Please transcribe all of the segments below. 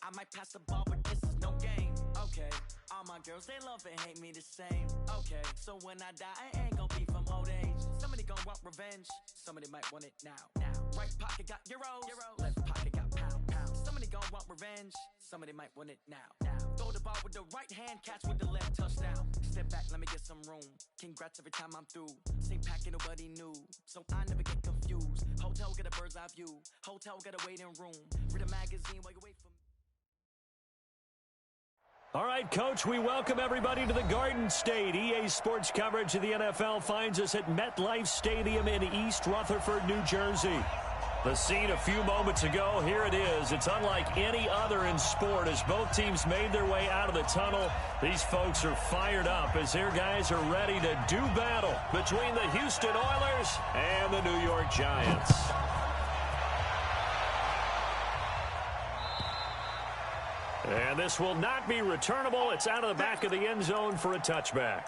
I might pass the ball, but this is no game. Okay, all my girls, they love and hate me the same. Okay, so when I die, I ain't gonna be from old age. Somebody gonna want revenge, somebody might want it now. Right pocket got euros, left pocket got pound. Somebody gonna want revenge, somebody might want it now. Throw the ball with the right hand, catch with the left, touchdown. Step back, let me get some room. Congrats every time I'm through. Same packet, nobody knew, so I never get confused. Hotel get a bird's eye view, hotel got a waiting room. Read a magazine while you wait for me. All right, Coach, we welcome everybody to the Garden State. EA Sports coverage of the NFL finds us at MetLife Stadium in East Rutherford, New Jersey. The scene a few moments ago, here it is. It's unlike any other in sport as both teams made their way out of the tunnel. These folks are fired up as their guys are ready to do battle between the Houston Oilers and the New York Giants. And this will not be returnable. It's out of the back of the end zone for a touchback.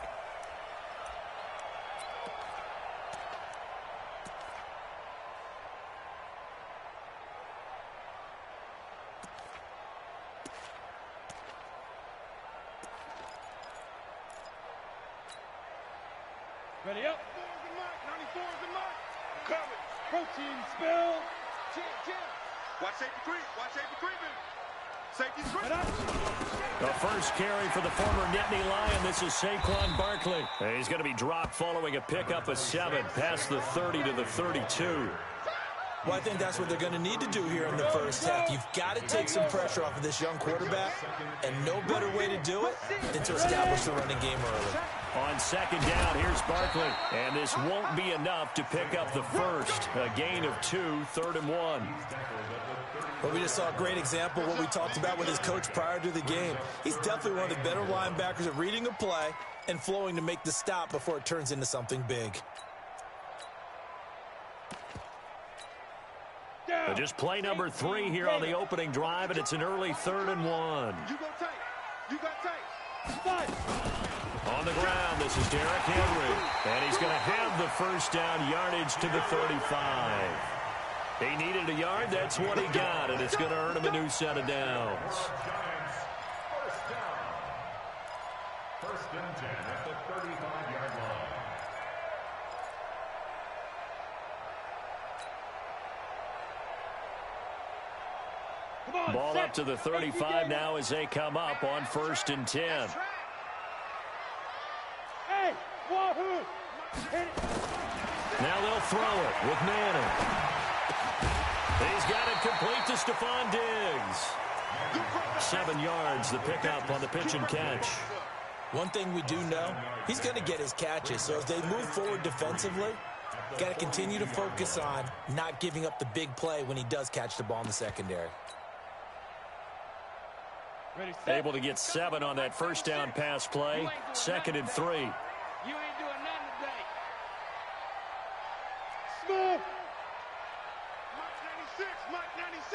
Ready up. 94 is the mark. Coming. Protein spill. Chill. Watch safety creep. Watch safety creeping. The first carry for the former Nittany Lion. This is Saquon Barkley. He's going to be dropped following a pickup of 7 past the 30 to the 32. Well, I think that's what they're going to need to do here in the first half. You've got to take some pressure off of this young quarterback, and no better way to do it than to establish the running game early. On second down, here's Barkley. And this won't be enough to pick up the first. A gain of 2, 3rd and 1. Well, we just saw a great example of what we talked about with his coach prior to the game. He's definitely one of the better linebackers at reading a play and flowing to make the stop before it turns into something big. Just play number 3 here on the opening drive, and it's an early 3rd and 1. You got tight. On the ground, this is Derrick Henry, and he's going to have the first down yardage to the 35. He needed a yard. That's what he got, and it's going to earn him a new set of downs. First and 10 at the 35-yard line. Ball up to the 35 now as they come up on 1st and 10. Hey, wahoo! Now they'll throw it with Manning. He's got it complete to Stephon Diggs. 7 yards, the pickup on the pitch and catch. One thing we do know, he's going to get his catches. So as they move forward defensively, got to continue to focus on not giving up the big play when he does catch the ball in the secondary. Able to get 7 on that first down pass play. 2nd and 3. You ain't doing nothing today. Smooth. Mike 96.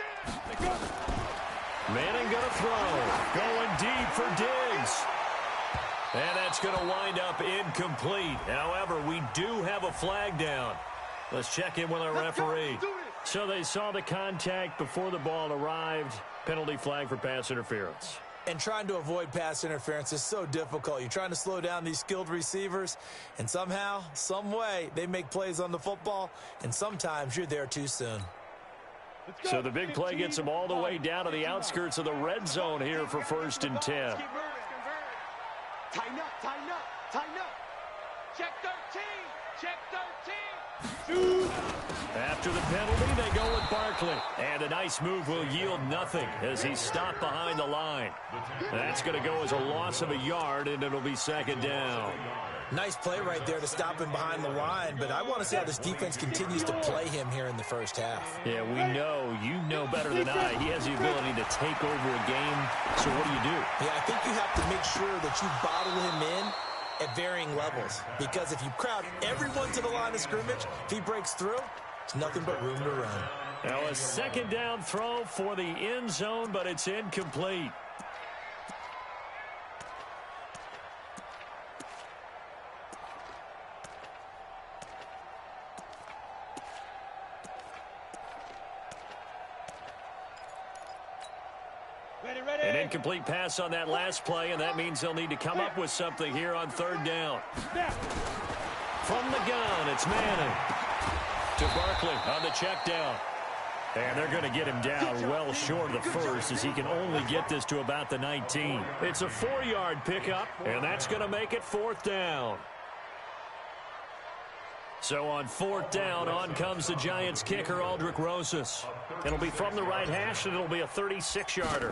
Manning going to throw. Going deep for Diggs. And that's going to wind up incomplete. However, we do have a flag down. Let's check in with our referee. So they saw the contact before the ball arrived. Penalty flag for pass interference. And trying to avoid pass interference is so difficult. You're trying to slow down these skilled receivers, and somehow, some way, they make plays on the football, and sometimes you're there too soon. So the big play gets them all the way down to the outskirts of the red zone here for 1st and 10. Tighten up. Check 13. After the penalty, they go with Barkley. And a nice move will yield nothing as he's stopped behind the line. That's going to go as a loss of a yard, and it'll be 2nd down. Nice play right there to stop him behind the line, but I want to see how this defense continues to play him here in the first half. Yeah, we know. You know better than I. He has the ability to take over a game. So what do? Yeah, I think you have to make sure that you bottle him in at varying levels, because if you crowd everyone to the line of scrimmage, if he breaks through, it's nothing but room to run. Now a 2nd down throw for the end zone, but it's incomplete. An incomplete pass on that last play, and that means they'll need to come up with something here on third down. From the gun, it's Manning to Barkley on the check down. And they're going to get him down well short of the first, as he can only get this to about the 19. It's a 4-yard pickup, and that's going to make it fourth down. So on fourth down, on comes the Giants kicker, Aldrick Rosas. It'll be from the right hash, and it'll be a 36-yarder.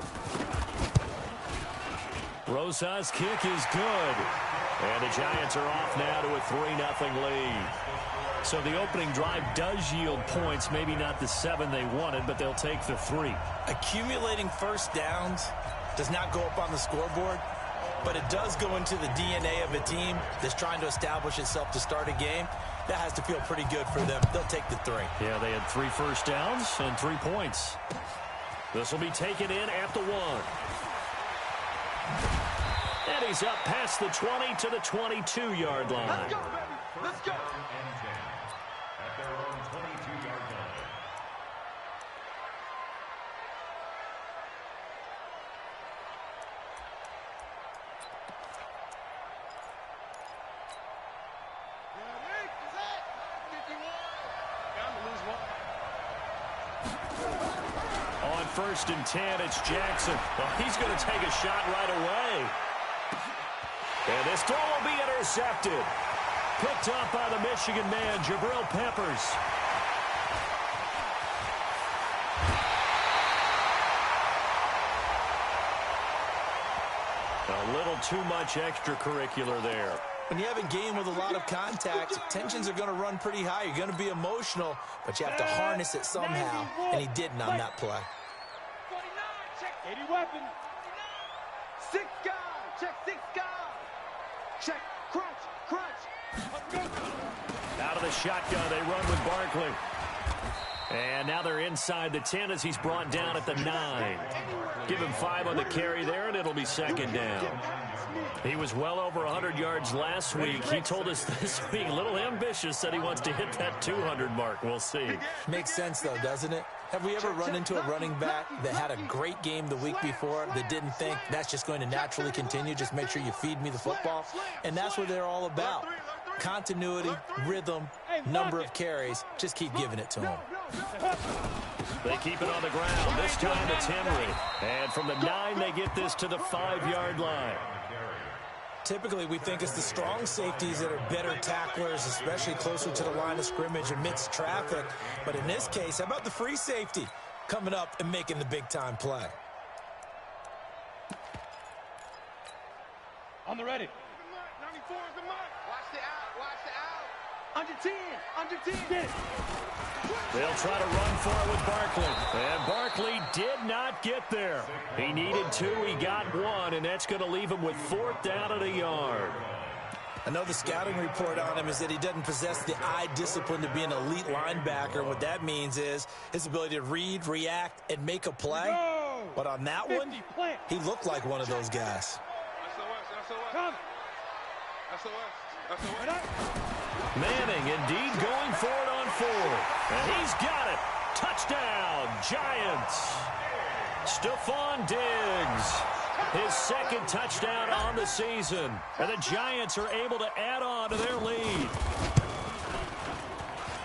Rosas' kick is good. And the Giants are off now to a 3-0 lead. So the opening drive does yield points, maybe not the 7 they wanted, but they'll take the 3. Accumulating first downs does not go up on the scoreboard, but it does go into the DNA of a team that's trying to establish itself to start a game. That has to feel pretty good for them. They'll take the 3. Yeah, they had 3 first downs and 3 points. This will be taken in at the 1. And he's up past the 20 to the 22-yard line. Let's go, baby. Let's go. At their own 22-yard line. On 1st and 10, it's Jackson. Well, he's going to take a shot right away. And this throw will be intercepted. Picked up by the Michigan man, Jabril Peppers. A little too much extracurricular there. When you have a game with a lot of contact, tensions are going to run pretty high. You're going to be emotional, but you have to harness it somehow, and he didn't on that play. 49, check 80 weapon. 6 guys, check 6 guys. Check, crunch. Out of the shotgun, they run with Barkley. And now they're inside the 10 as he's brought down at the 9. Give him 5 on the carry there, and it'll be second down. He was well over 100 yards last week. He told us this week, a little ambitious, that he wants to hit that 200 mark. We'll see. Makes sense, though, doesn't it? Have we ever run into a running back that had a great game the week before that didn't think that's just going to naturally continue? Just make sure you feed me the football. And that's what they're all about. Continuity, rhythm, number of carries. Just keep giving it to them. They keep it on the ground. This time it's Henry. And from the 9, they get this to the 5-yard line. Typically, we think it's the strong safeties that are better tacklers, especially closer to the line of scrimmage amidst traffic. But in this case, how about the free safety coming up and making the big-time play? On the ready. 94 is the mark. Watch the out. Under 10. Get it. They'll try to run for it with Barkley. And Barkley did not get there. He needed 2. He got 1, and that's going to leave him with 4th down at a yard. I know the scouting report on him is that he doesn't possess the eye discipline to be an elite linebacker. What that means is his ability to read, react, and make a play. But on that one, he looked like one of those guys. Manning indeed going for it on 4. And he's got it. Touchdown, Giants. Stephon Diggs. His 2nd touchdown on the season. And the Giants are able to add on to their lead.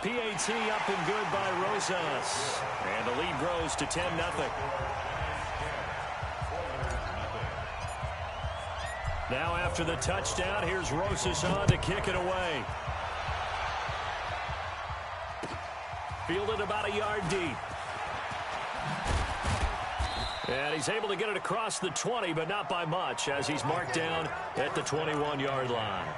PAT up and good by Rosas. And the lead grows to 10-0. Now after the touchdown, here's Rosas on to kick it away. Fielded about a yard deep. And he's able to get it across the 20, but not by much, as he's marked down at the 21-yard line.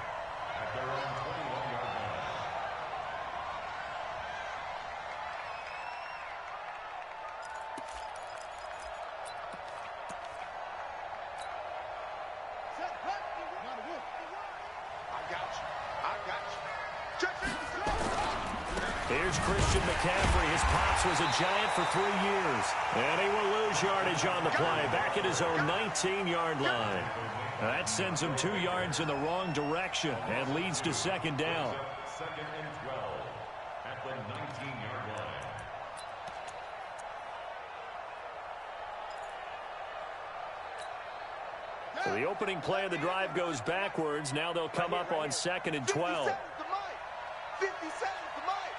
Here's Christian McCaffrey. His pops was a Giant for 3 years. And he will lose yardage on the play, back at his own 19-yard line. That sends him 2 yards in the wrong direction and leads to second down. 2nd and 12 at the 19-yard line. The opening play of the drive goes backwards. Now they'll come up on 2nd and 12. 50 seconds to Mike.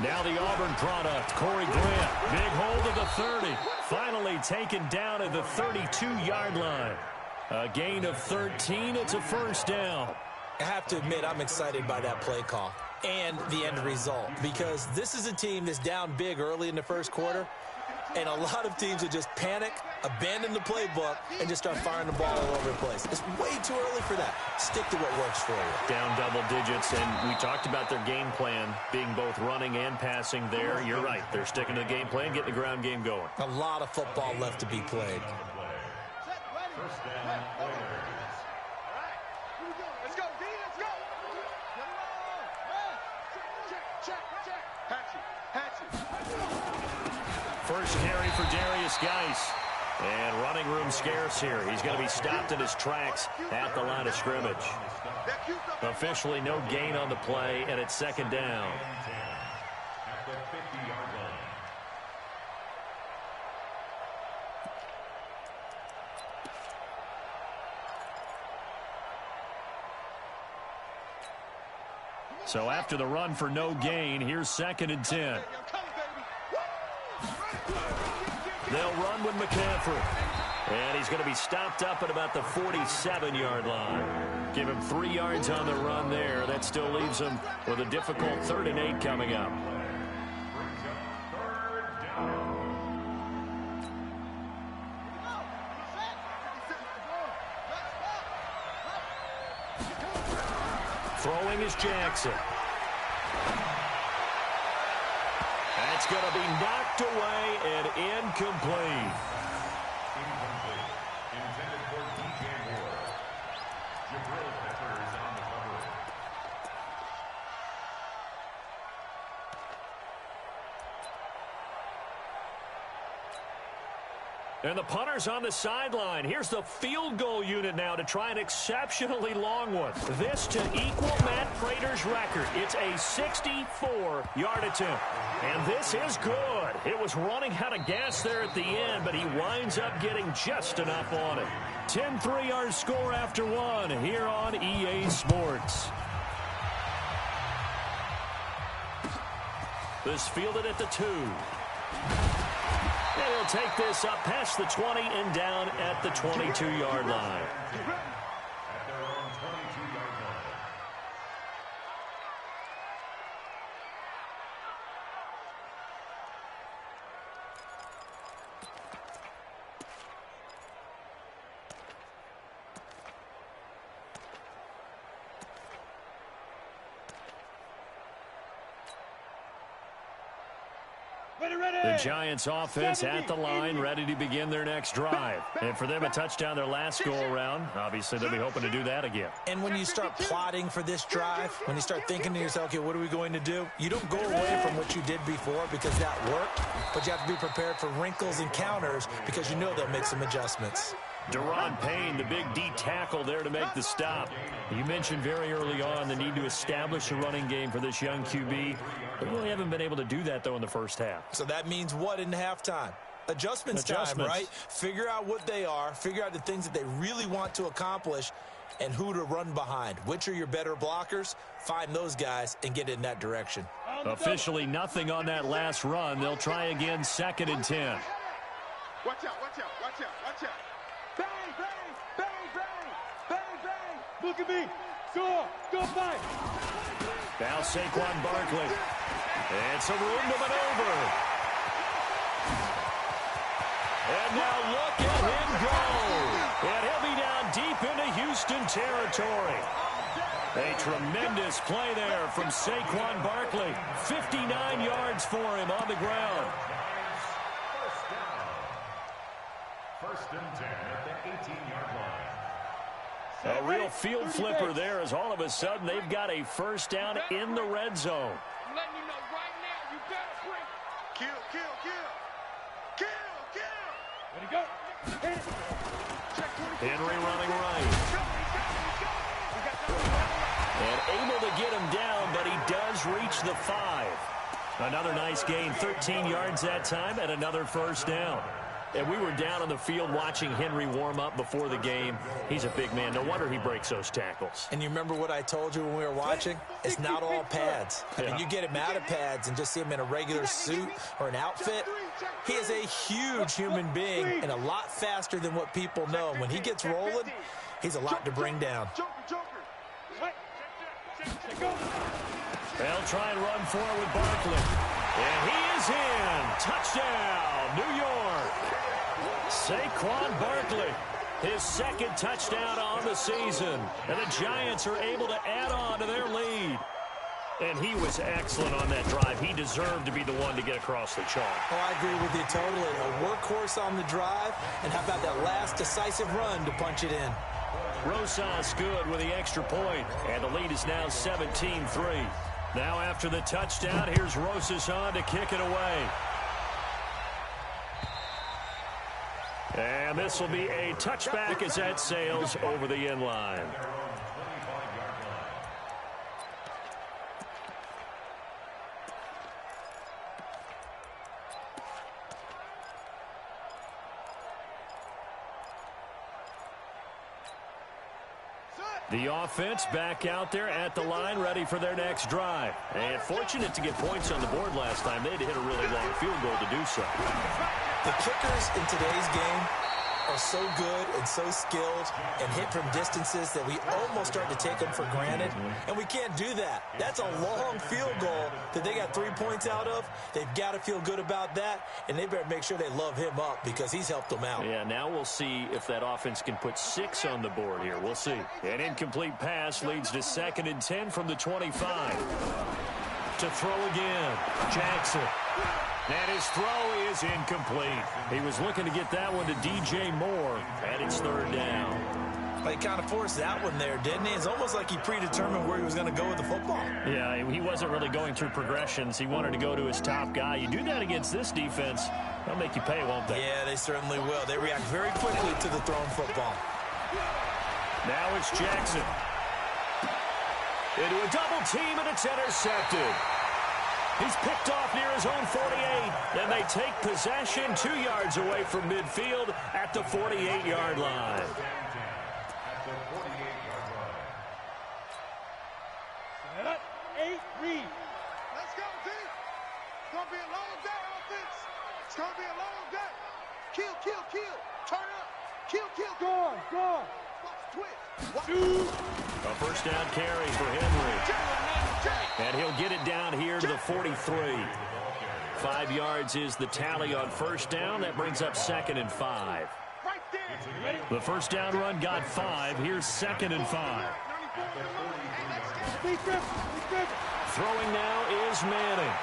Now the Auburn product, Corey Grant. Big hold of the 30. Finally taken down at the 32-yard line. A gain of 13. It's a first down. I have to admit, I'm excited by that play call and the end result, because this is a team that's down big early in the first quarter, and a lot of teams would just panic, abandon the playbook, and just start firing the ball all over the place. It's way too early for that. Stick to what works for you. Down double digits, and we talked about their game plan being both running and passing there. You're right. They're sticking to the game plan, getting the ground game going. A lot of football left to be played. First down, Oilers. Let's go, D, let's go. First carry for Darius Geis. And running room scarce here. He's going to be stopped in his tracks at the line of scrimmage. Officially no gain on the play, and it's 2nd down. At the 50-yard line. So after the run for no gain, here's 2nd and 10. They'll run with McCaffrey. And he's going to be stopped up at about the 47-yard line. Give him 3 yards on the run there. That still leaves him with a difficult 3rd and 8 coming up. Brings up 3rd down. Throwing is Jackson. That's going to be knocked away and incomplete. Incomplete. Intended for DJ Moore. Jabril Peppers on the cover. And the punter's on the sideline. Here's the field goal unit now to try an exceptionally long one. This to equal Matt Prater's record. It's a 64-yard attempt. And this is good. It was running out of gas there at the end, but he winds up getting just enough on it. 10-3 our score after one here on EA Sports. This fielded at the 2. They'll take this up past the 20 and down at the 22-yard line. At their own 22-yard line. The Giants offense at the line, ready to begin their next drive. And for them, a touchdown their last go-around. Obviously, they'll be hoping to do that again. And when you start plotting for this drive, when you start thinking to yourself, okay, what are we going to do? You don't go away from what you did before because that worked, but you have to be prepared for wrinkles and counters because you know they'll make some adjustments. Deron Payne, the big D tackle there to make the stop. You mentioned very early on the need to establish a running game for this young QB. They really haven't been able to do that, though, in the first half. So that means what in halftime? Adjustments time, right? Figure out what they are, figure out the things that they really want to accomplish, and who to run behind. Which are your better blockers? Find those guys and get in that direction. Officially nothing on that last run. They'll try again, 2nd and 10. Watch out, watch out, watch out, watch out. Bang, bang, bang, bang, bang, bang. Look at me. Go, go fight. Now Saquon Barkley. And some room to maneuver. And now look at him go. And he'll be down deep into Houston territory. A tremendous play there from Saquon Barkley. 59 yards for him on the ground. First and 10 at the 18-yard line. A real field flipper there as all of a sudden they've got a first down in the red zone. I'm letting you know right now, you better bring. Kill, kill, kill. Kill, kill. Ready, go. Hit it. Check 20. Henry running right. And able to get him down, but he does reach the 5. Another nice gain, 13 yards that time, and another first down. And we were down on the field watching Henry warm up before the game. He's a big man. No wonder he breaks those tackles. And you remember what I told you when we were watching? It's not all pads. I mean, you get him out of pads and just see him in a regular suit or an outfit. He is a huge human being and a lot faster than what people know. When he gets rolling, he's a lot to bring down. They'll try and run forward with Barkley. And he is in. Touchdown, New York. Saquon Barkley, his second touchdown on the season. And the Giants are able to add on to their lead. And he was excellent on that drive. He deserved to be the one to get across the chalk. Oh, I agree with you totally. A workhorse on the drive. And how about that last decisive run to punch it in? Rosas good with the extra point. And the lead is now 17-3. Now after the touchdown, here's Rosas on to kick it away. And this will be a touchback as that sails over the end line. The offense back out there at the line, ready for their next drive. And fortunate to get points on the board last time. They had to hit a really long field goal to do so. The kickers in today's game are so good and so skilled and hit from distances that we almost start to take them for granted. And we can't do that. That's a long field goal that they got 3 points out of. They've got to feel good about that, and they better make sure they love him up because he's helped them out. Yeah, now we'll see if that offense can put 6 on the board here. We'll see. An incomplete pass leads to 2nd and 10 from the 25. To throw again, Jackson. And his throw is incomplete. He was looking to get that one to DJ Moore, and it's 3rd down. He kind of forced that one there, didn't he? It's almost like he predetermined where he was going to go with the football. Yeah, he wasn't really going through progressions. He wanted to go to his top guy. You do that against this defense, they'll make you pay, won't they? Yeah, they certainly will. They react very quickly to the thrown football. Now it's Jackson. Into a double team, and it's intercepted. He's picked off near his own 48, and they take possession 2 yards away from midfield at the 48-yard line. Set up, 8, read. Let's go, team. It's going to be a long day, offense. It's going to be a long day. Kill, kill, kill. Turn up. Kill, kill. Go on. Watch twist. A first down carry for Henry. And he'll get it down here to the 43. 5 yards is the tally on first down. That brings up 2nd and 5. The first down run got 5. Here's 2nd and 5. Throwing now is Manning.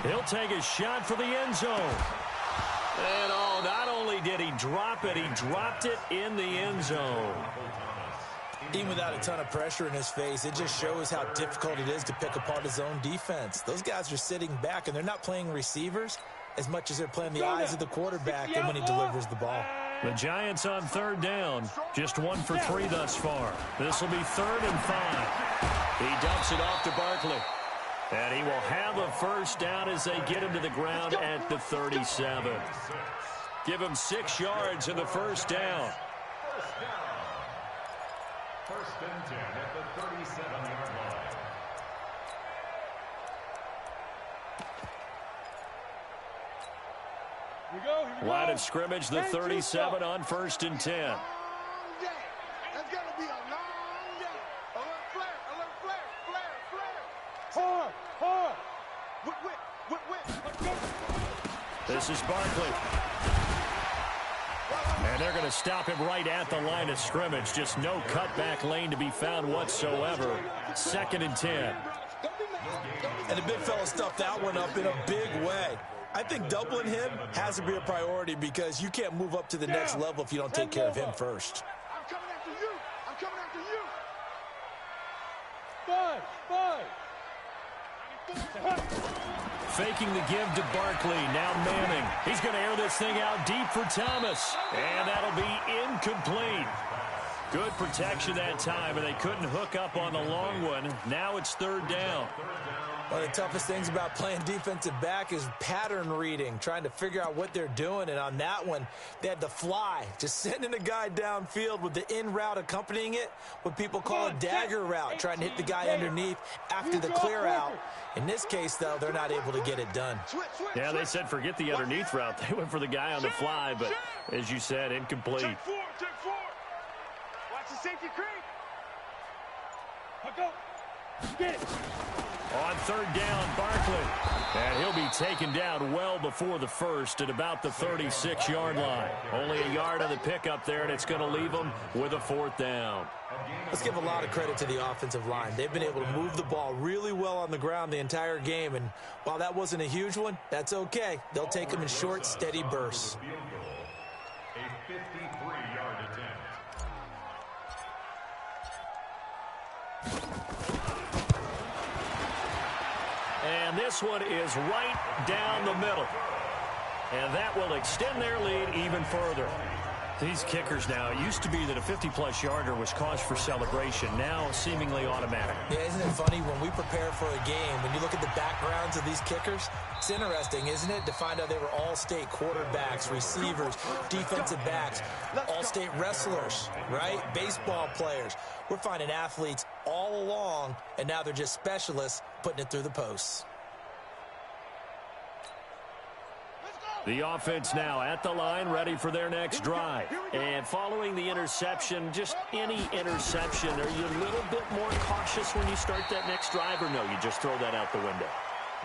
He'll take a shot for the end zone. And not only did he drop it, he dropped it in the end zone. Even without a ton of pressure in his face, it just shows how difficult it is to pick apart his own defense. Those guys are sitting back, and they're not playing receivers as much as they're playing the eyes of the quarterback and when he delivers the ball. The Giants on 3rd down, just 1 for 3 thus far. This will be 3rd and 5. He dumps it off to Barkley. And he will have a first down as they get him to the ground at the 37. Give him 6 yards in the first down. First and 10 at the 37-yard line. Line of scrimmage, the 37 on 1st and 10. That's going to be a long day. Alert flare. Hard. Whip. This is Barkley. And they're going to stop him right at the line of scrimmage. Just no cutback lane to be found whatsoever. 2nd and 10. And the big fella stuffed that one up in a big way. I think doubling him has to be a priority because you can't move up to the next level if you don't take care of him first. I'm coming after you. Faking the give to Barkley. Now Manning. He's going to air this thing out deep for Thomas. And that'll be incomplete. Good protection that time, and they couldn't hook up on the long one. Now it's 3rd down. One of the toughest things about playing defensive back is pattern reading, trying to figure out what they're doing. And on that one, they had the fly, just sending a guy downfield with the in route accompanying it, what people call a dagger route, trying to hit the guy underneath after the clear out. In this case, though, they're not able to get it done. Yeah, they said forget the underneath route. They went for the guy on the fly, but as you said, incomplete. Check four. Watch the safety creep. Go. Get it. On third down, Barkley. And he'll be taken down well before the first at about the 36-yard line. Only a yard on the pickup there, and it's going to leave them with a fourth down. Let's give a lot of credit to the offensive line. They've been able to move the ball really well on the ground the entire game, and while that wasn't a huge one, that's okay. They'll take them in short, steady bursts. A 53-yard attempt. And this one is right down the middle. And that will extend their lead even further. These kickers now, it used to be that a 50-plus yarder was cause for celebration. Now seemingly automatic. Yeah, isn't it funny when we prepare for a game, when you look at the backgrounds of these kickers, it's interesting, isn't it, to find out they were all-state quarterbacks, receivers, defensive backs, all-state wrestlers, right? Baseball players. We're finding athletes all along, and now they're just specialists putting it through the posts. The offense now at the line, ready for their next drive. And following the interception, just any interception, are you a little bit more cautious when you start that next drive, or no, you just throw that out the window?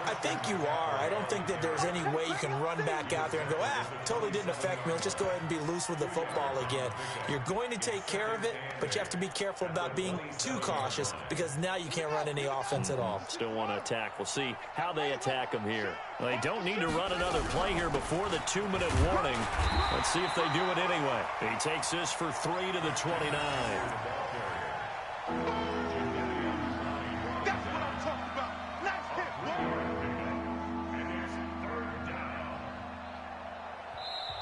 I think you are. I don't think that there's any way you can run back out there and go, totally didn't affect me. Let's just go ahead and be loose with the football again. You're going to take care of it, but you have to be careful about being too cautious because now you can't run any offense at all. Still want to attack. We'll see how they attack them here. They don't need to run another play here before the 2-minute warning. Let's see if they do it anyway. He takes this for 3 to the 29. That's what I'm talking about. Nice hit, boy.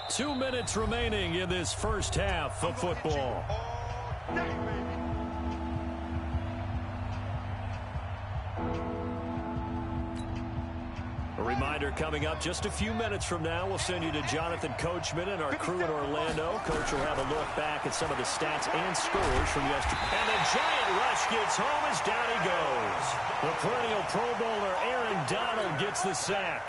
2 minutes remaining in this first half of football. All day, baby. A reminder coming up just a few minutes from now, we'll send you to Jonathan Coachman and our crew in Orlando. Coach will have a look back at some of the stats and scores from yesterday. And the giant rush gets home as down he goes. The perennial Pro Bowler Aaron Donald gets the sack.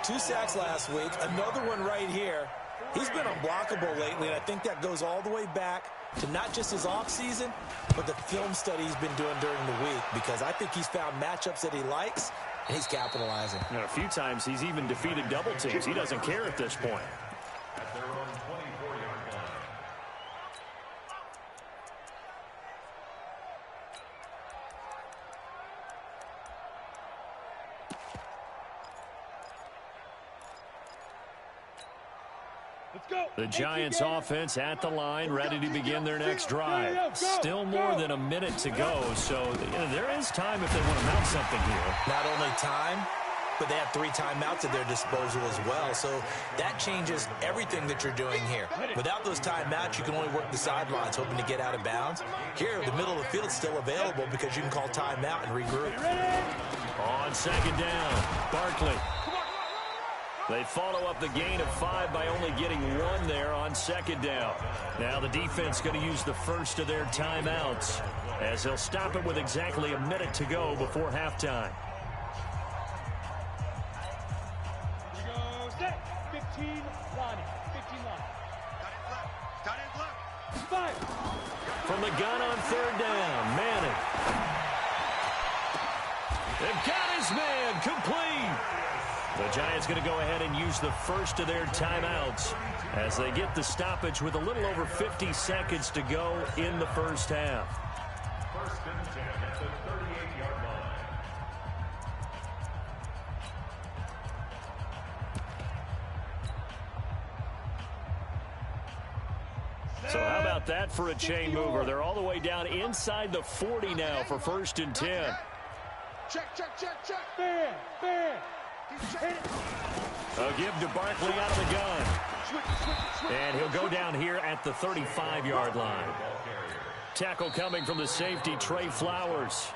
2 sacks last week, another one right here. He's been unblockable lately, and I think that goes all the way back to not just his offseason, but the film study he's been doing during the week, because I think he's found matchups that he likes, and he's capitalizing. And a few times he's even defeated double teams. He doesn't care at this point. At their own 24-yard line. Let's go. The Giants offense at the line, ready to begin their next drive. Still more than a minute to go, so there is time if they want to mount something here. Not only time, but they have 3 timeouts at their disposal as well, so that changes everything that you're doing here. Without those timeouts, you can only work the sidelines, hoping to get out of bounds. Here, the middle of the field is still available because you can call timeout and regroup. On second down, Barkley. They follow up the gain of 5 by only getting 1 there on second down. Now the defense going to use the first of their timeouts as they'll stop it with exactly a minute to go before halftime. Here goes that. 15 line. 15 line. Got it left. 5. From the gun on third down, Manning. They've got his man complete. The Giants going to go ahead and use the first of their timeouts as they get the stoppage with a little over 50 seconds to go in the first half. First and 10 at the 38-yard line. So how about that for a chain mover? They're all the way down inside the 40 now for first and 10. Check. Fair. A give to Barkley out of the gun. And he'll go down here at the 35-yard line. Tackle coming from the safety, Trey Flowers.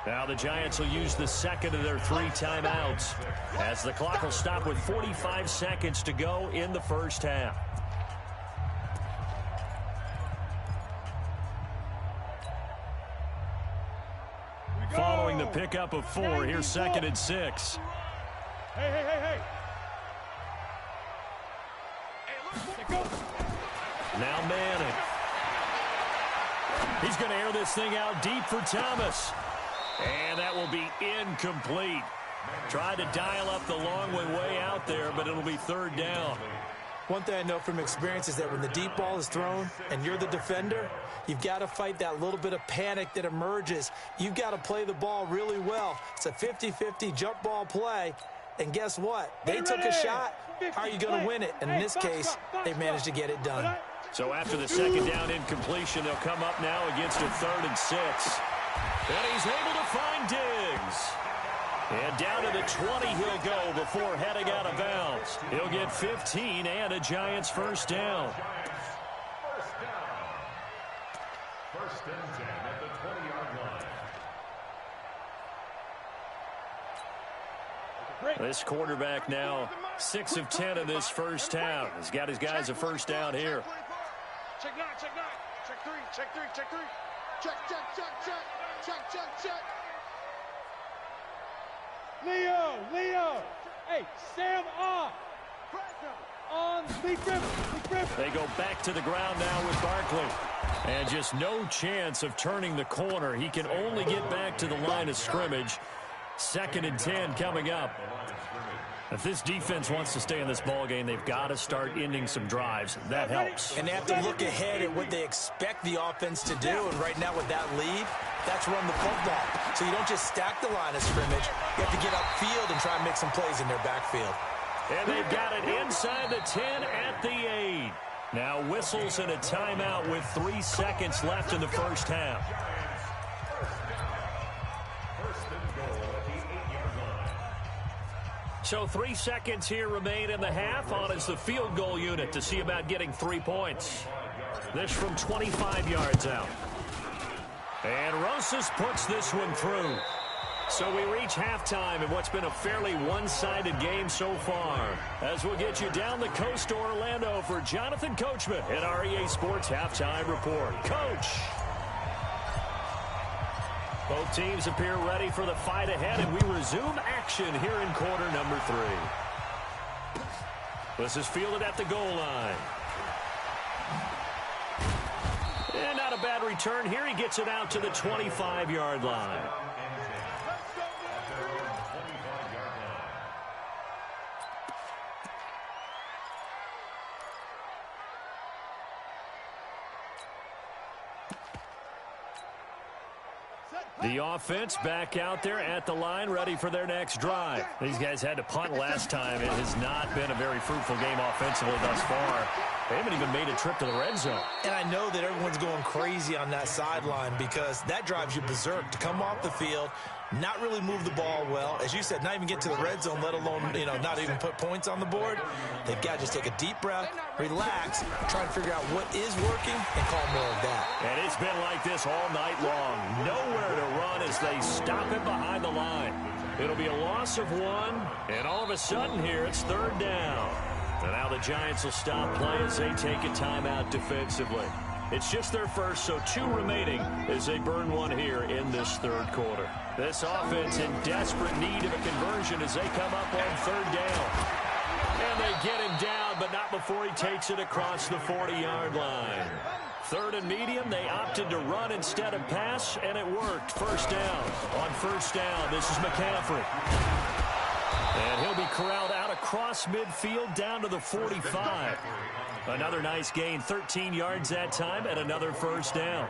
Now the Giants will use the second of their 3 timeouts as the clock will stop with 45 seconds to go in the first half. Following the pickup of 4, here's 2nd and 6. Hey. Now Manning. He's going to air this thing out deep for Thomas. And that will be incomplete. Tried to dial up the long way out there, but it'll be 3rd down. One thing I know from experience is that when the deep ball is thrown and you're the defender, you've got to fight that little bit of panic that emerges. You've got to play the ball really well. It's a 50-50 jump ball play. And guess what? They took a shot. How are you going to win it? And in this case, they managed to get it done. So after the 2nd down incompletion, they'll come up now against a 3rd and 6. And he's able to find Diggs. And down to the 20 he'll go before heading out of bounds. He'll get 15 and a Giants first down. First and 10 at the 20-yard line. This quarterback now 6 of 10 in this first half. He's got his guys a first down here. Check 9. Check 3. Check 3. Check. Leo. Hey, Sam on. Lee Griffin. They go back to the ground now with Barkley. And just no chance of turning the corner. He can only get back to the line of scrimmage. 2nd and 10 coming up. If this defense wants to stay in this ballgame, they've got to start ending some drives. That helps. And they have to look ahead at what they expect the offense to do. And right now with that lead, that's run the football. So you don't just stack the line of scrimmage. You have to get upfield and try and make some plays in their backfield. And they've got it inside the 10 at the 8. Now whistles and a timeout with 3 seconds left in the first half. So 3 seconds here remain in the half. On is the field goal unit to see about getting 3 points. This from 25 yards out. And Rosas puts this one through. So we reach halftime in what's been a fairly one-sided game so far. As we'll get you down the coast to Orlando for Jonathan Coachman at our EA Sports Halftime Report. Coach! Both teams appear ready for the fight ahead, and we resume action here in quarter number 3. This is fielded at the goal line. And not a bad return here. He gets it out to the 25-yard line. The offense back out there at the line, ready for their next drive. These guys had to punt last time. It has not been a very fruitful game offensively thus far. They haven't even made a trip to the red zone. And I know that everyone's going crazy on that sideline because that drives you berserk to come off the field, not really move the ball well. As you said, not even get to the red zone, let alone, not even put points on the board. They've got to just take a deep breath, relax, try and figure out what is working, and call more of that. And it's been like this all night long. Nowhere to run as they stop it behind the line. It'll be a loss of 1, and all of a sudden here it's 3rd down. And now the Giants will stop play as they take a timeout defensively. It's just their first, so 2 remaining as they burn 1 here in this 3rd quarter. This offense in desperate need of a conversion as they come up on 3rd down. And they get him down, but not before he takes it across the 40-yard line. 3rd and medium, they opted to run instead of pass, and it worked. First down. On first down, this is McCaffrey. And he'll be corralled out across midfield down to the 45. Another nice gain, 13 yards that time, and another first down.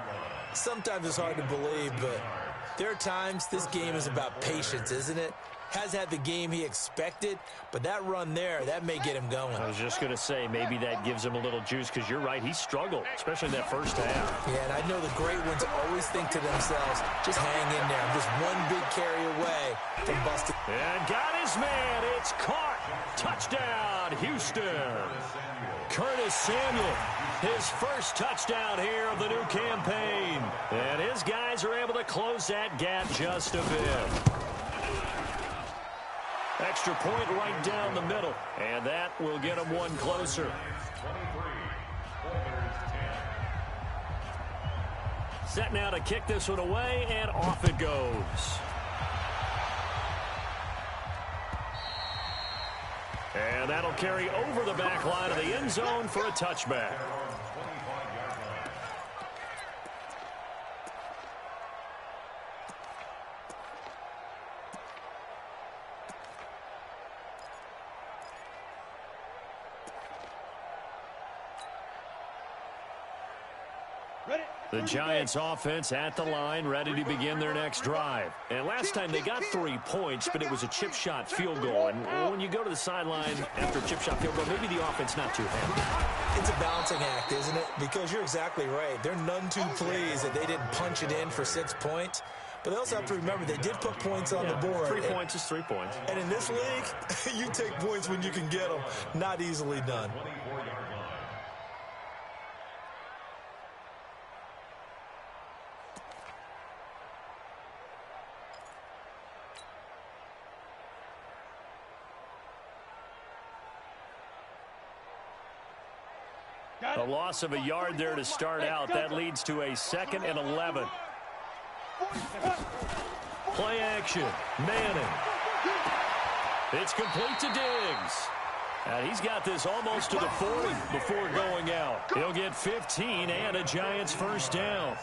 Sometimes it's hard to believe, but there are times this game is about patience, isn't it? Has had the game he expected, but that run there, that may get him going. I was just going to say, maybe that gives him a little juice, because you're right, he struggled, especially in that first half. Yeah, and I know the great ones always think to themselves, just hang in there. I'm just one big carry away from busting. And got his man. It's caught. Touchdown, Houston. Curtis Samuel, his first touchdown here of the new campaign. And his guys are able to close that gap just a bit. Extra point right down the middle. And that will get them one closer. Set now to kick this one away, and off it goes. And that'll carry over the back line of the end zone for a touchback. The Giants offense at the line, ready to begin their next drive. And last time they got 3 points, but it was a chip shot field goal. And when you go to the sideline after a chip shot field goal, maybe the offense not too happy. It's a balancing act, isn't it? Because you're exactly right. They're none too pleased that they didn't punch it in for 6 points. But they also have to remember they did put points on the board. 3 points is 3 points. And in this league, you take points when you can get them. Not easily done. A loss of a yard there to start out. That leads to a 2nd and 11. Play action. Manning. It's complete to Diggs. And he's got this almost to the 40 before going out. He'll get 15 and a Giants first down.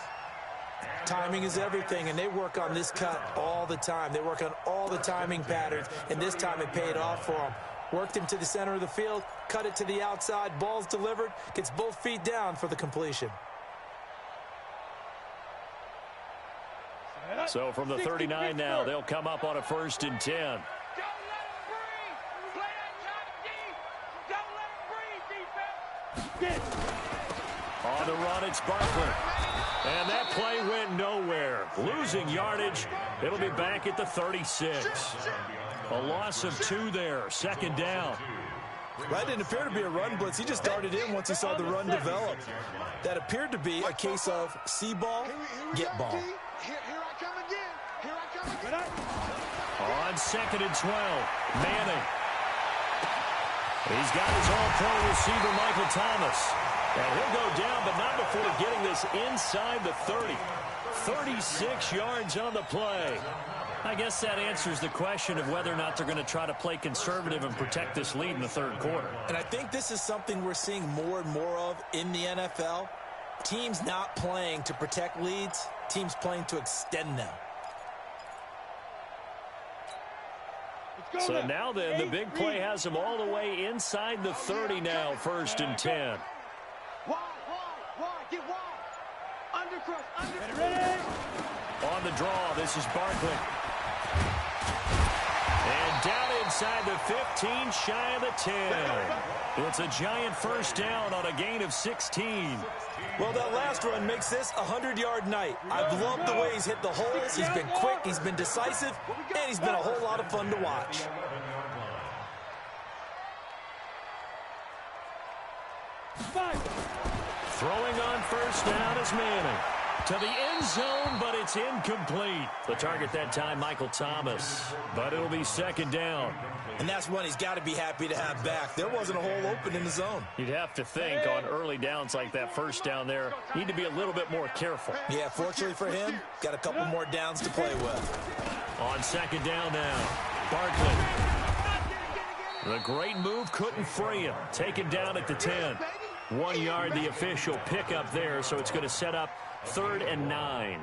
Timing is everything, and they work on this cut all the time. They work on all the timing patterns, and this time it paid off for them. Worked him to the center of the field, cut it to the outside, ball's delivered, gets both feet down for the completion. So from the 39 now, they'll come up on a 1st and 10. On the run, it's Barkley. And that play went nowhere. Losing yardage. It'll be back at the 36. A loss of 2 there. 2nd down. That didn't appear to be a run blitz. He just darted in once he saw the run develop. That appeared to be a case of see ball, get ball. Here I come again. Here I come again. On 2nd and 12, Manning. He's got his all-pro receiver, Michael Thomas. And he'll go down, but not before getting this inside the 30. 36 yards on the play. I guess that answers the question of whether or not they're going to try to play conservative and protect this lead in the 3rd quarter. And I think this is something we're seeing more and more of in the NFL. Teams not playing to protect leads, teams playing to extend them. So now then, the big play has them all the way inside the 30 now, 1st and 10. Wide, get wide. Undercrush. Ready? On the draw, this is Barkley. And down inside the 15, shy of the 10. It's a Giant first down on a gain of 16. Well, that last run makes this a 100-yard night. I've loved the way he's hit the holes. He's been quick, he's been decisive, and he's been a whole lot of fun to watch. Throwing on first down is Manning. To the end zone, but it's incomplete. The target that time, Michael Thomas. But it'll be 2nd down. And that's one he's got to be happy to have back. There wasn't a hole open in the zone. You'd have to think on early downs like that first down there, need to be a little bit more careful. Yeah, fortunately for him, got a couple more downs to play with. On 2nd down now, Barkley. The great move couldn't free him. Taken down at the 10. 1 yard, the official pickup there, so it's going to set up 3rd and 9.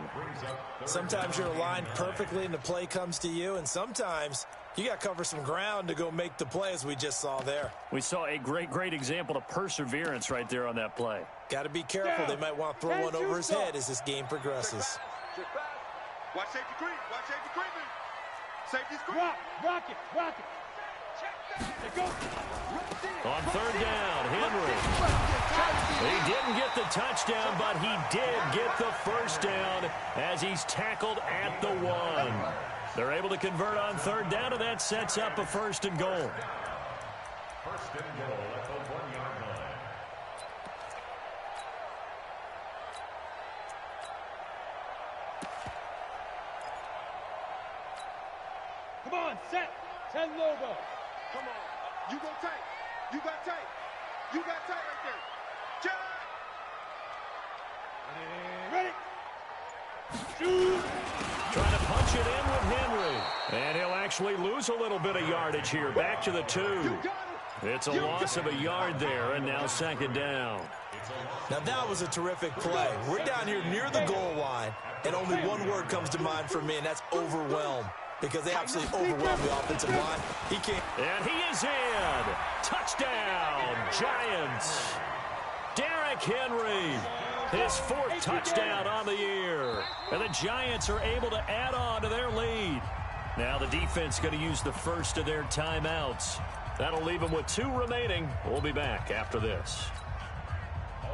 Sometimes you're aligned perfectly and the play comes to you, and sometimes you got to cover some ground to go make the play, as we just saw there. We saw a great example of perseverance right there on that play. Got to be careful. They might want to throw one over his head as this game progresses. Watch safety creep. Watch safety creeping. Safety creep. Rock it. On 3rd down, Henry. He didn't get the touchdown, but he did get the first down as he's tackled at the 1. They're able to convert on 3rd down, and that sets up a 1st and goal. First and goal at the 1-yard line. Come on, set. 10 logo. Come on. You go tight. You got tight. You got tight right there. Jump. Ready. Shoot. Trying to punch it in with Henry. And he'll actually lose a little bit of yardage here. Back to the 2. It's a loss of a yard there, and now second down. Now that was a terrific play. We're down here near the goal line, and only one word comes to mind for me, and that's overwhelmed. Because they absolutely overwhelmed the offensive line. He can't. And he is in. Touchdown, Giants. Derrick Henry, his 4th touchdown on the year. And the Giants are able to add on to their lead. Now the defense going to use the first of their timeouts. That'll leave them with 2 remaining. We'll be back after this.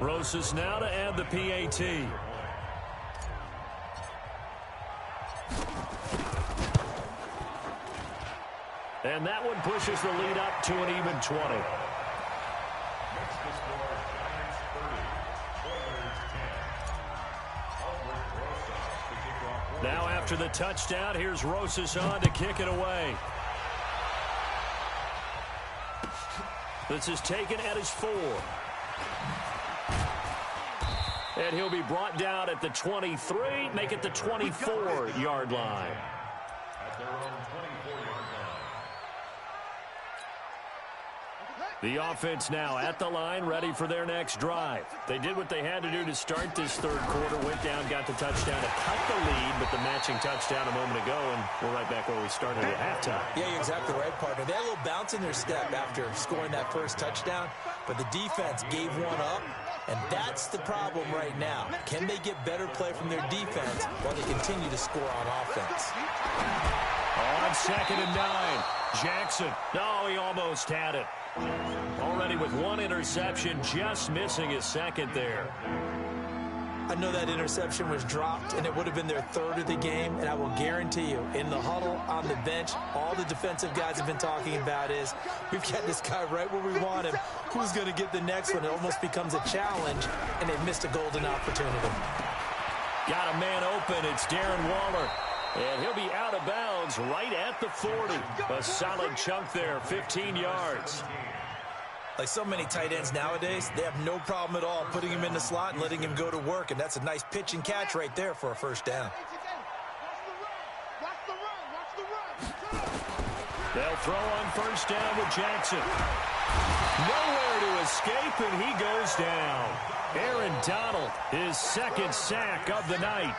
Rosas now to add the PAT. And that one pushes the lead up to an even 20. Next to score, Giants 30, Oilers 10. Now after the touchdown, here's Rosas on to kick it away. This is taken at his 4. And he'll be brought down at the 23, make it the 24-yard line. At their own 24-yard line. The offense now at the line, ready for their next drive. They did what they had to do to start this 3rd quarter, went down, got the touchdown to cut the lead, but the matching touchdown a moment ago, and we're right back where we started at halftime. Yeah, you're exactly right, partner. They had a little bounce in their step after scoring that first touchdown, but the defense gave one up, and that's the problem right now. Can they get better play from their defense while they continue to score on offense? On 2nd and 9, Jackson. No, he almost had it. Already with 1 interception, just missing his 2nd there. I know that interception was dropped, and it would have been their 3rd of the game, and I will guarantee you, in the huddle, on the bench, all the defensive guys have been talking about is, we've got this guy right where we want him. Who's going to get the next one? It almost becomes a challenge, and they've missed a golden opportunity. Got a man open. It's Darren Waller. And he'll be out of bounds right at the 40. A solid chunk there, 15 yards. Like so many tight ends nowadays, they have no problem at all putting him in the slot and letting him go to work, and that's a nice pitch and catch right there for a first down. They'll throw on first down with Jackson. Nowhere to escape, and he goes down. Aaron Donald, his 2nd sack of the night.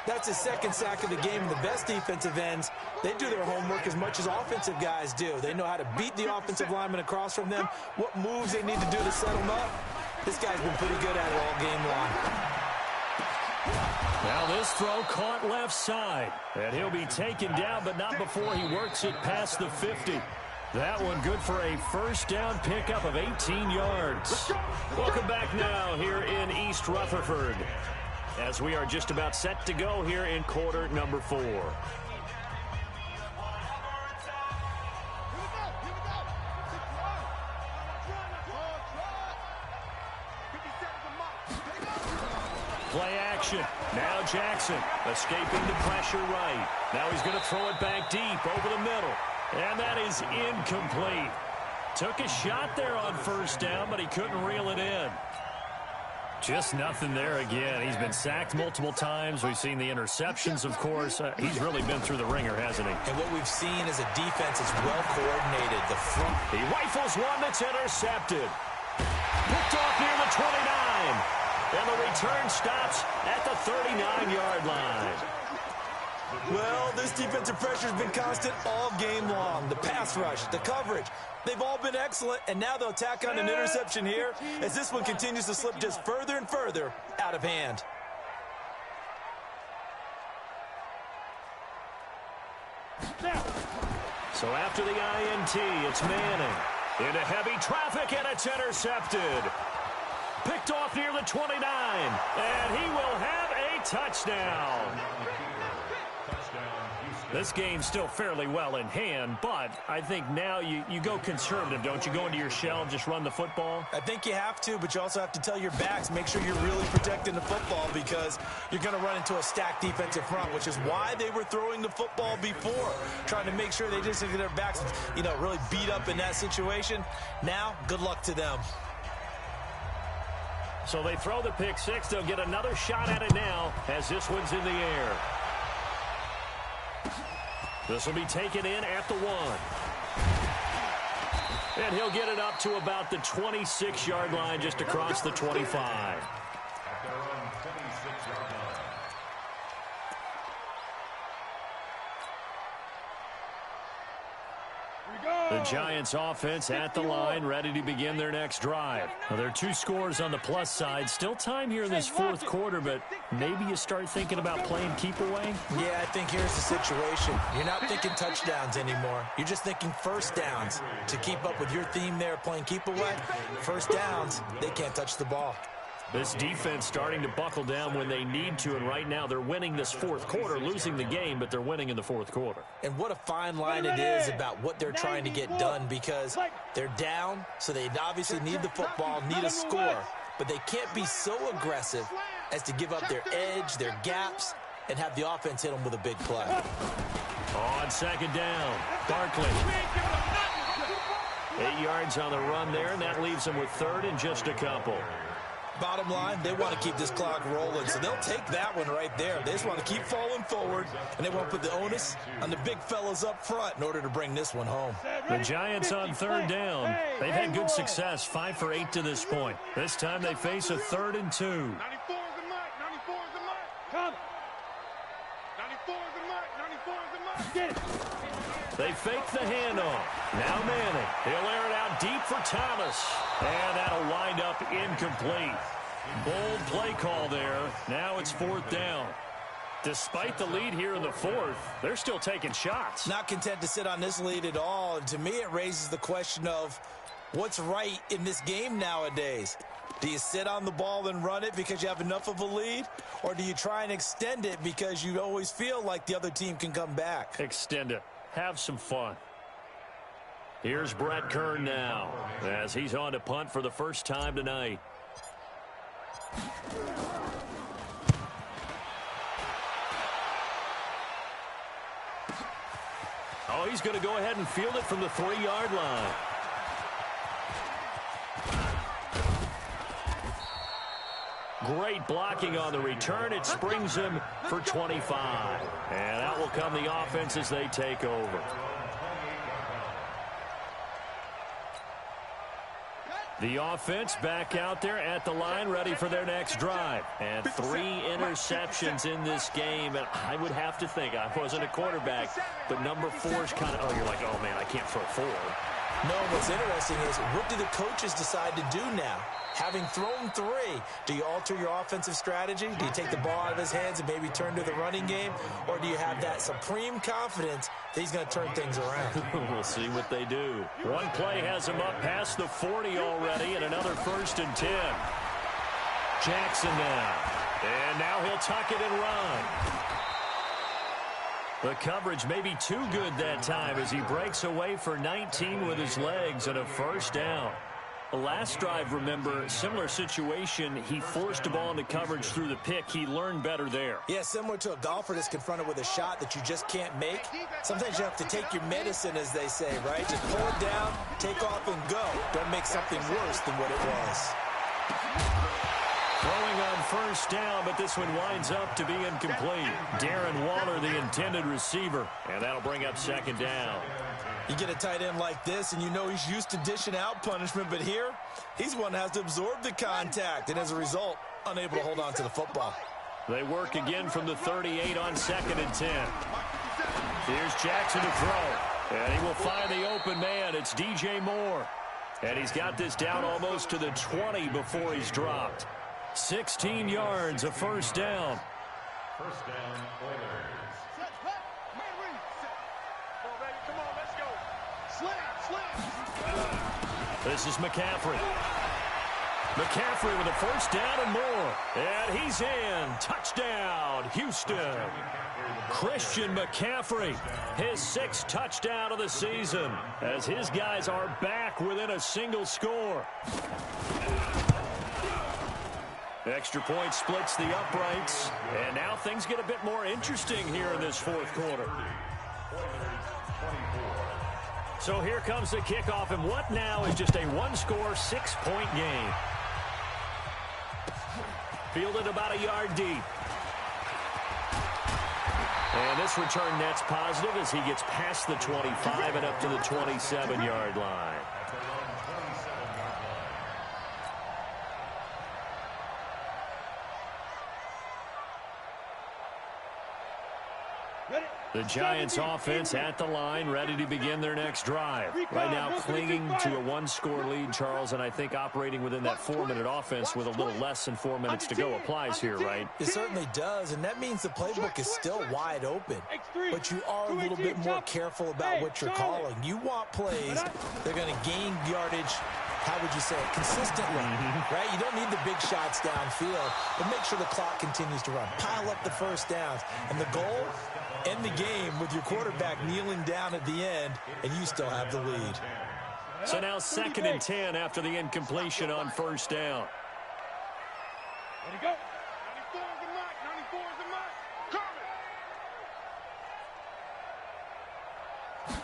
That's his 2nd sack of the game. The best defensive ends, they do their homework as much as offensive guys do. They know how to beat the offensive lineman across from them, what moves they need to do to set them up. This guy's been pretty good at it all game long. Now this throw caught left side. And he'll be taken down, but not before he works it past the 50. That one good for a first down pickup of 18 yards. Welcome back now here in East Rutherford, as we are just about set to go here in quarter number 4. Play action. Now Jackson escaping the pressure right. Now he's going to throw it back deep over the middle. And that is incomplete. Took a shot there on first down, but he couldn't reel it in. Just nothing there again. He's been sacked multiple times. We've seen the interceptions, of course. He's really been through the ringer, hasn't he? And what we've seen is a defense that's well coordinated. The front. He rifles one that's intercepted. Picked off near the 29. And the return stops at the 39-yard line. Well, this defensive pressure has been constant all game long. The pass rush, the coverage, they've all been excellent, and now they'll tack on an interception here as this one continues to slip just further and further out of hand. So after the INT, it's Manning. Into heavy traffic, and it's intercepted. Picked off near the 29, and he will have a touchdown. Touchdown, Houston. This game's still fairly well in hand, but I think now you go conservative, don't you? Go into your shell, just run the football? I think you have to, but you also have to tell your backs, make sure you're really protecting the football because you're going to run into a stacked defensive front, which is why they were throwing the football before, trying to make sure they just get their backs, really beat up in that situation. Now, good luck to them. So they throw the pick six. They'll get another shot at it now as this one's in the air. This will be taken in at the 1. And he'll get it up to about the 26-yard line, just across the 25. At their own 26-yard line. The Giants offense at the line, ready to begin their next drive. Well, there are 2 scores on the plus side. Still time here in this fourth quarter, but maybe you start thinking about playing keep away? Yeah, I think here's the situation. You're not thinking touchdowns anymore. You're just thinking first downs. To keep up with your theme there, playing keep away, first downs, they can't touch the ball. This defense starting to buckle down when they need to, and right now they're winning this fourth quarter, losing the game, but they're winning in the fourth quarter. And what a fine line it is about what they're trying to get done because they're down, so they obviously need the football, need a score, but they can't be so aggressive as to give up their edge, their gaps, and have the offense hit them with a big play. On second down, Barkley. 8 yards on the run there, and that leaves them with third and just a couple. Bottom line, they want to keep this clock rolling, so they'll take that one right there. They just want to keep falling forward, and they want to put the onus on the big fellas up front in order to bring this one home. The Giants on third down. They've had good success, 5 for 8 to this point. This time they face a 3rd and 2. 94 is the mark. 94 is the mark. Come. 94 is the mark. 94 is the mark. Get it. They fake the handoff. Now Manning. He'll air it out deep for Thomas. And that'll wind up incomplete. Bold play call there. Now it's 4th down. Despite the lead here in the 4th, they're still taking shots. Not content to sit on this lead at all. And to me, it raises the question of what's right in this game nowadays. Do you sit on the ball and run it because you have enough of a lead? Or do you try and extend it because you always feel like the other team can come back? Extend it. Have some fun. Here's Brett Kern now as he's on to punt for the first time tonight. Oh, he's going to go ahead and field it from the 3-yard line. Great blocking on the return. It springs him for 25. And out will come the offense as they take over. The offense back out there at the line, ready for their next drive. And 3 interceptions in this game. And I would have to think, I wasn't a quarterback, but number 4 is kind of, oh, you're like, oh, man, I can't throw 4. No, what's interesting is what do the coaches decide to do now? Having thrown 3, do you alter your offensive strategy? Do you take the ball out of his hands and maybe turn to the running game? Or do you have that supreme confidence that he's going to turn things around? We'll see what they do. One play has him up past the 40 already, and another 1st and 10. Jackson now. And now he'll tuck it and run. The coverage may be too good that time as he breaks away for 19 with his legs and a 1st down. The last drive, remember, similar situation. He forced the ball into coverage through the pick. He learned better there. Yeah, similar to a golfer that's confronted with a shot that you just can't make. Sometimes you have to take your medicine, as they say, right? Just pull it down, take off, and go. Don't make something worse than what it was. Throwing on 1st down, but this one winds up to be incomplete. Darren Waller, the intended receiver, and that'll bring up 2nd down. You get a tight end like this, and you know he's used to dishing out punishment, but here, he's one that has to absorb the contact, and as a result, unable to hold on to the football. They work again from the 38 on 2nd and 10. Here's Jackson to throw, and he will find the open man. It's DJ Moore, and he's got this down almost to the 20 before he's dropped. 16 yards, a 1st down. 1st down, Oilers. This is McCaffrey. McCaffrey with a first down and more. And he's in. Touchdown, Houston. Christian McCaffrey, his 6th touchdown of the season, as his guys are back within a single score. Extra point splits the uprights, and now things get a bit more interesting here in this 4th quarter. So here comes the kickoff, and what now is just a one-score, 6-point game. Fielded about a yard deep. And this return net's positive as he gets past the 25 and up to the 27-yard line. The Giants offense at the line, ready to begin their next drive. Right now clinging to a one-score lead, Charles, and I think operating within that 4-minute offense with a little less than 4 minutes to go applies here, right? It certainly does, and that means the playbook is still wide open. But you are a little bit more careful about what you're calling. You want plays that are going to gain yardage, how would you say it, consistently, right? You don't need the big shots downfield, but make sure the clock continues to run. Pile up the first downs. And the goal, end the game with your quarterback kneeling down at the end, and you still have the lead. So now 2nd and 10 after the incompletion on first down. Let it go. 94 is the mark. 94 is the mark.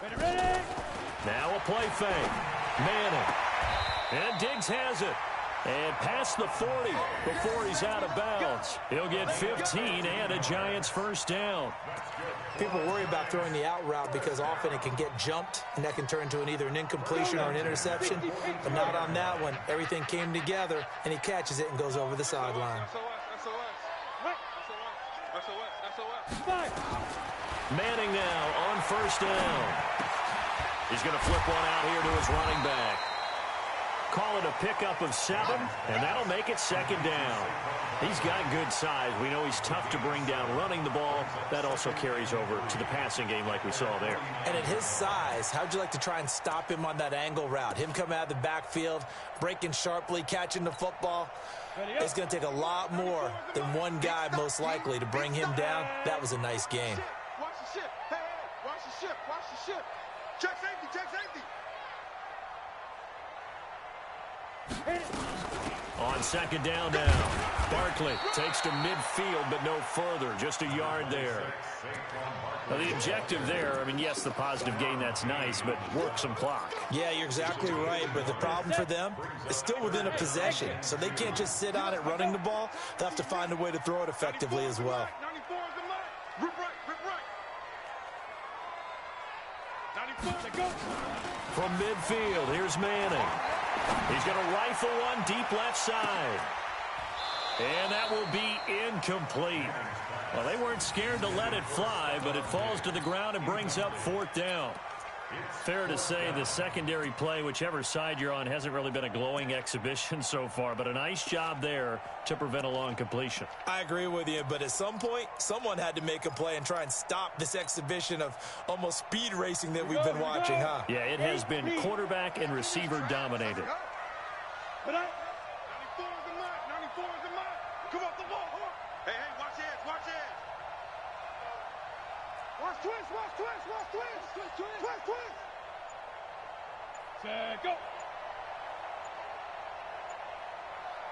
Coming. Ready. Now a play fake. Manning. And Diggs has it. And past the 40 before he's out of bounds. He'll get 15 and a Giants first down. People worry about throwing the out route because often it can get jumped, and that can turn into either an incompletion or an interception. But not on that one. Everything came together, and he catches it and goes over the sideline. Manning now on first down. He's going to flip one out here to his running back. Call it a pickup of 7, and that'll make it 2nd down. He's got good size. We know he's tough to bring down running the ball. That also carries over to the passing game like we saw there. And at his size, how'd you like to try and stop him on that angle route? Him coming out of the backfield, breaking sharply, catching the football. It's going to take a lot more than one guy most likely to bring him down. That was a nice game. Watch the ship. Hey, watch the ship. Watch the ship. Check safety. Check safety. On 2nd down now, Barkley takes to midfield, but no further, just a yard there. Now the objective there, I mean, yes, the positive gain, that's nice, but work some clock. Yeah, you're exactly right, but the problem for them is still within a possession, so they can't just sit on it running the ball. They'll have to find a way to throw it effectively as well. 94 is the mark. Rip right. Rip right. 94 to go. From midfield, here's Manning. He's going to rifle one deep left side. And that will be incomplete. Well, they weren't scared to let it fly, but it falls to the ground and brings up 4th down. Fair to say the secondary play, whichever side you're on, hasn't really been a glowing exhibition so far, but a nice job there to prevent a long completion. I agree with you, but at some point, someone had to make a play and try and stop this exhibition of almost speed racing that we've been watching, huh? Yeah, it has been quarterback and receiver dominated. 94 is the mark. 94 is the mark. Come off the ball. Hey, watch edge. Watch edge. Watch twist. Watch twist. Watch twist. Twist. Set, go.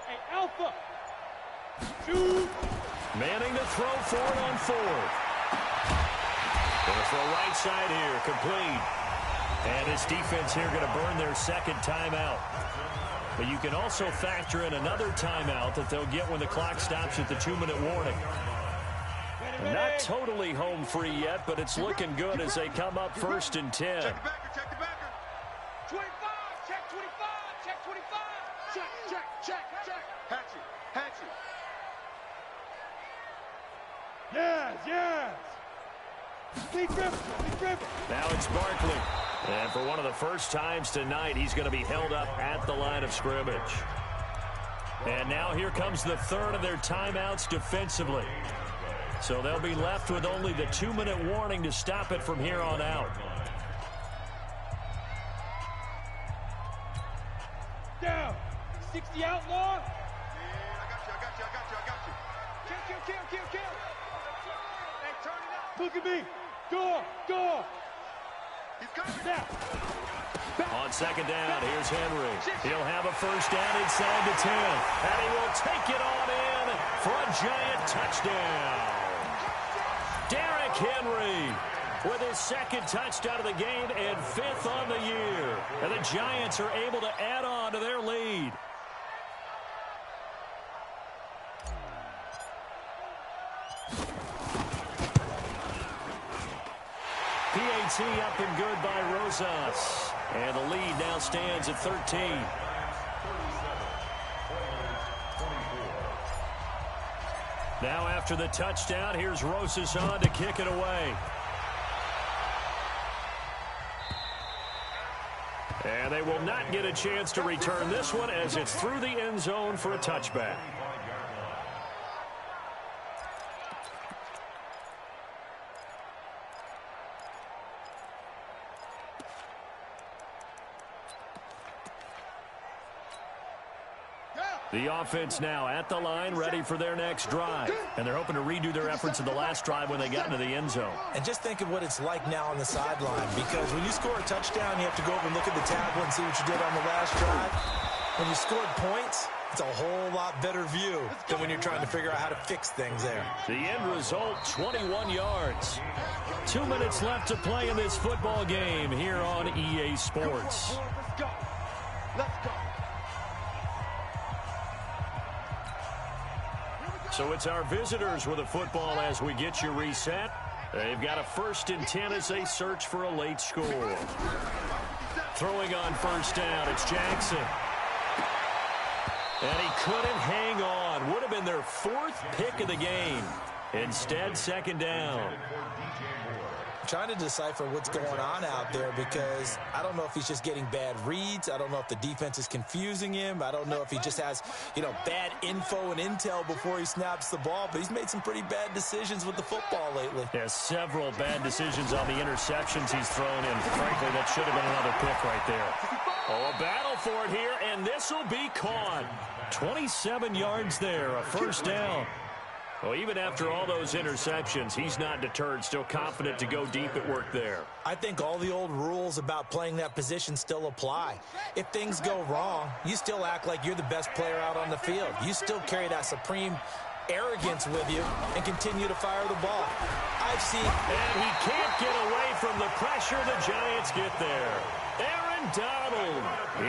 Hey, Alpha. Shoot. Manning to throw for it on 4th. Going to throw right side here, complete. And this defense here going to burn their 2nd timeout. But you can also factor in another timeout that they'll get when the clock stops at the 2-minute warning. Not totally home free yet, but it's looking good as they come up 1st and 10. Check the backer. Check the backer. 25. Check 25. Check 25. Check. Hatchet. Yes. Big River. Now it's Barkley. And for one of the first times tonight, he's going to be held up at the line of scrimmage. And now here comes the 3rd of their timeouts defensively. So they'll be left with only the 2-minute warning to stop it from here on out. Down. 360 outlaw. Yeah, I got you. Kill. Hey, turn it up. Look at me. Door. He's coming. Now. On second down, here's Henry. He'll have a first down inside the 10. And he will take it on in for a giant touchdown. Derrick Henry with his second touchdown of the game and 5th on the year. And the Giants are able to add on to their lead. PAT up and good by Rosas. And the lead now stands at 13. Now after the touchdown, here's Rosas on to kick it away. And they will not get a chance to return this one as it's through the end zone for a touchback. The offense now at the line, ready for their next drive. And they're hoping to redo their efforts in the last drive when they got into the end zone. And just think of what it's like now on the sideline, because when you score a touchdown, you have to go over and look at the tablet and see what you did on the last drive. When you scored points, it's a whole lot better view than when you're trying to figure out how to fix things there. The end result, 21 yards. 2 minutes left to play in this football game here on EA Sports. Let's go. So it's our visitors with a football as we get you reset. They've got a 1st and 10 as they search for a late score. Throwing on first down, it's Jackson. And he couldn't hang on. Would have been their 4th pick of the game. Instead, second down. Trying to decipher what's going on out there, because I don't know if he's just getting bad reads. I don't know if the defense is confusing him. I don't know if he just has, bad info and intel before he snaps the ball. But he's made some pretty bad decisions with the football lately. There's several bad decisions on the interceptions he's thrown in. Frankly, that should have been another pick right there. Oh, a battle for it here, and this will be caught. 27 yards there, a first down. Well, even after all those interceptions, he's not deterred, still confident to go deep at work there. I think all the old rules about playing that position still apply. If things go wrong, you still act like you're the best player out on the field. You still carry that supreme arrogance with you and continue to fire the ball. I've seen... And he can't get away from the pressure. The Giants get there. Aaron Donald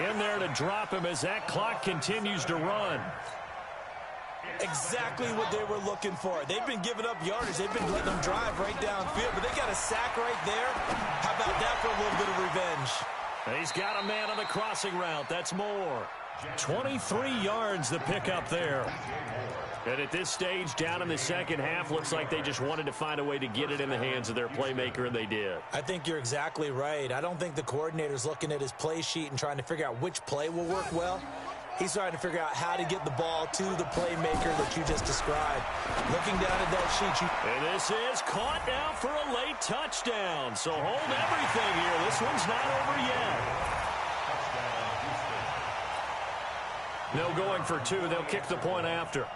in there to drop him as that clock continues to run. Exactly what they were looking for. They've been giving up yardage. They've been letting them drive right downfield, but they got a sack right there. How about that for a little bit of revenge? He's got a man on the crossing route. That's more. 23 yards the pickup there. And at this stage, down in the second half, looks like they just wanted to find a way to get it in the hands of their playmaker, and they did. I think you're exactly right. I don't think the coordinator's looking at his play sheet and trying to figure out which play will work well. He's trying to figure out how to get the ball to the playmaker that you just described. Looking down at that sheet. And this is caught now for a late touchdown. So hold everything here. This one's not over yet. No going for 2. They'll kick the point after.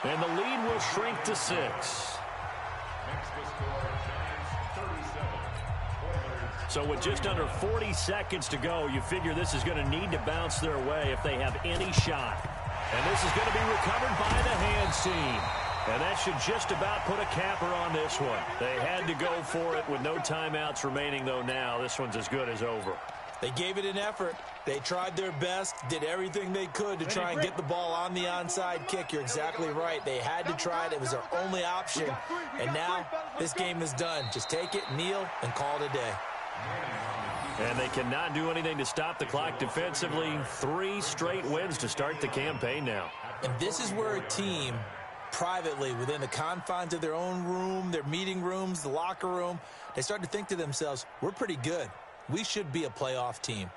And the lead will shrink to 6. So with just under 40 seconds to go, you figure this is going to need to bounce their way if they have any shot. And this is going to be recovered by the hands team. And that should just about put a capper on this one. They had to go for it with no timeouts remaining, though now. This one's as good as over. They gave it an effort. They tried their best, did everything they could to try and get the ball on the onside kick. You're exactly right. They had to try it. It was their only option. And now this game is done. Just take it, kneel, and call it a day. And they cannot do anything to stop the clock defensively. 3 straight wins to start the campaign now. And this is where a team, privately, within the confines of their own room, their meeting rooms, the locker room, they start to think to themselves, we're pretty good. We should be a playoff team.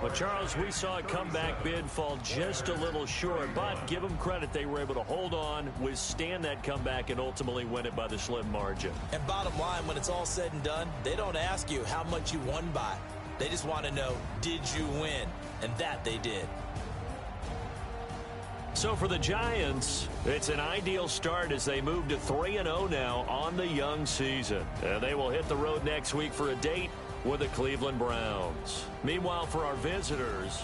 Well, Charles, we saw a comeback bid fall just a little short, but give them credit. They were able to hold on, withstand that comeback, and ultimately win it by the slim margin. And bottom line, when it's all said and done, they don't ask you how much you won by. They just want to know, did you win? And that they did. So for the Giants, it's an ideal start as they move to 3-0 now on the young season. And they will hit the road next week for a date with the Cleveland Browns. Meanwhile, for our visitors,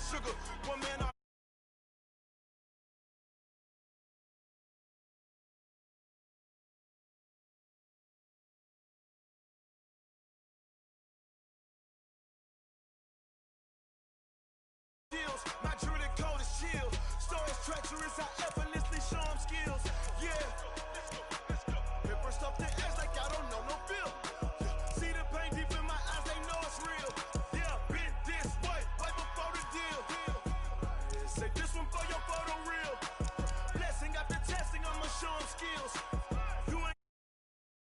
Sugar, one man. My dream